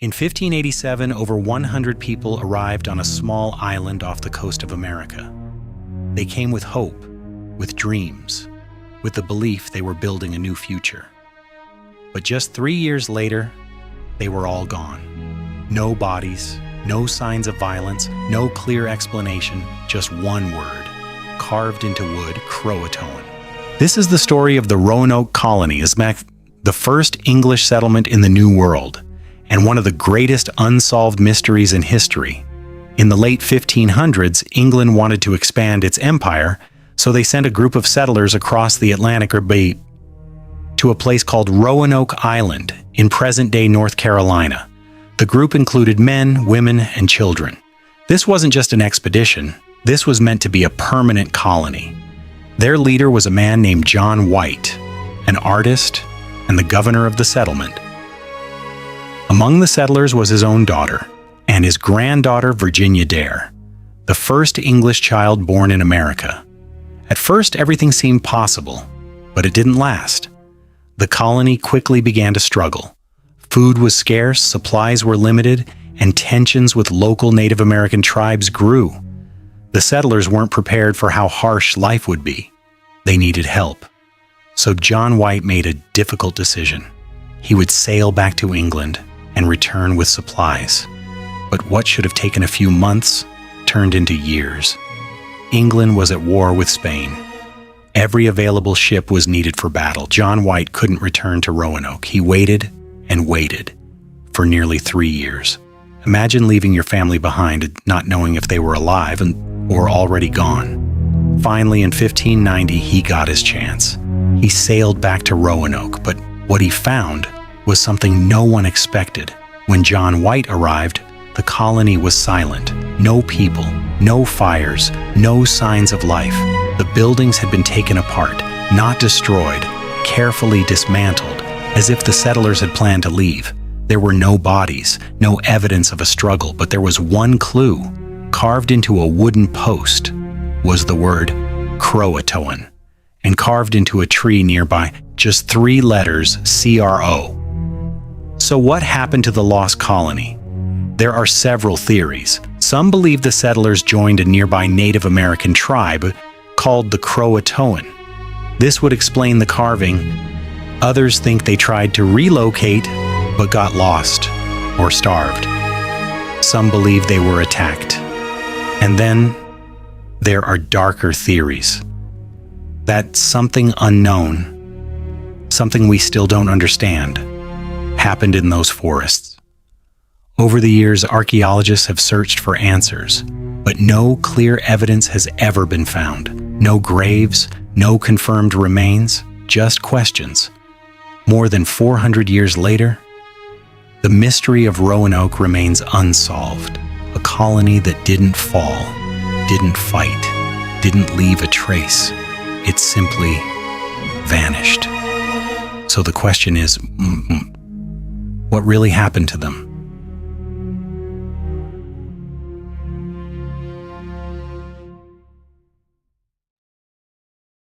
In 1587, over 100 people arrived on a small island off the coast of America. They came with hope, with dreams, with the belief they were building a new future. But just 3 years later, they were all gone. No bodies, no signs of violence, no clear explanation, just one word, carved into wood, Croatoan. This is the story of the Roanoke colony, the first English settlement in the New World, and one of the greatest unsolved mysteries in history. In the late 1500s, England wanted to expand its empire, so they sent a group of settlers across the Atlantic to a place called Roanoke Island in present-day North Carolina. The group included men, women, and children. This wasn't just an expedition. This was meant to be a permanent colony. Their leader was a man named John White, an artist and the governor of the settlement. Among the settlers was his own daughter and his granddaughter Virginia Dare, the first English child born in America. At first, everything seemed possible, but it didn't last. The colony quickly began to struggle. Food was scarce, supplies were limited, and tensions with local Native American tribes grew. The settlers weren't prepared for how harsh life would be. They needed help. So John White made a difficult decision. He would sail back to England and return with supplies. But what should have taken a few months turned into years. England was at war with Spain. Every available ship was needed for battle. John White couldn't return to Roanoke. He waited and waited for nearly 3 years. Imagine leaving your family behind, not knowing if they were alive or already gone. Finally, in 1590, he got his chance. He sailed back to Roanoke, but what he found was something no one expected. When John White arrived, the colony was silent. No people, no fires, no signs of life. The buildings had been taken apart, not destroyed, carefully dismantled, as if the settlers had planned to leave. There were no bodies, no evidence of a struggle, but there was one clue. Carved into a wooden post was the word Croatoan, and carved into a tree nearby, just 3 letters, C-R-O. So what happened to the lost colony? There are several theories. Some believe the settlers joined a nearby Native American tribe called the Croatoan. This would explain the carving. Others think they tried to relocate but got lost or starved. Some believe they were attacked. And then there are darker theories that something unknown, something we still don't understand, happened in those forests. Over the years, archaeologists have searched for answers, but no clear evidence has ever been found. No graves, no confirmed remains, just questions. More than 400 years later, the mystery of Roanoke remains unsolved. A colony that didn't fall, didn't fight, didn't leave a trace. It simply vanished. So the question is, what really happened to them?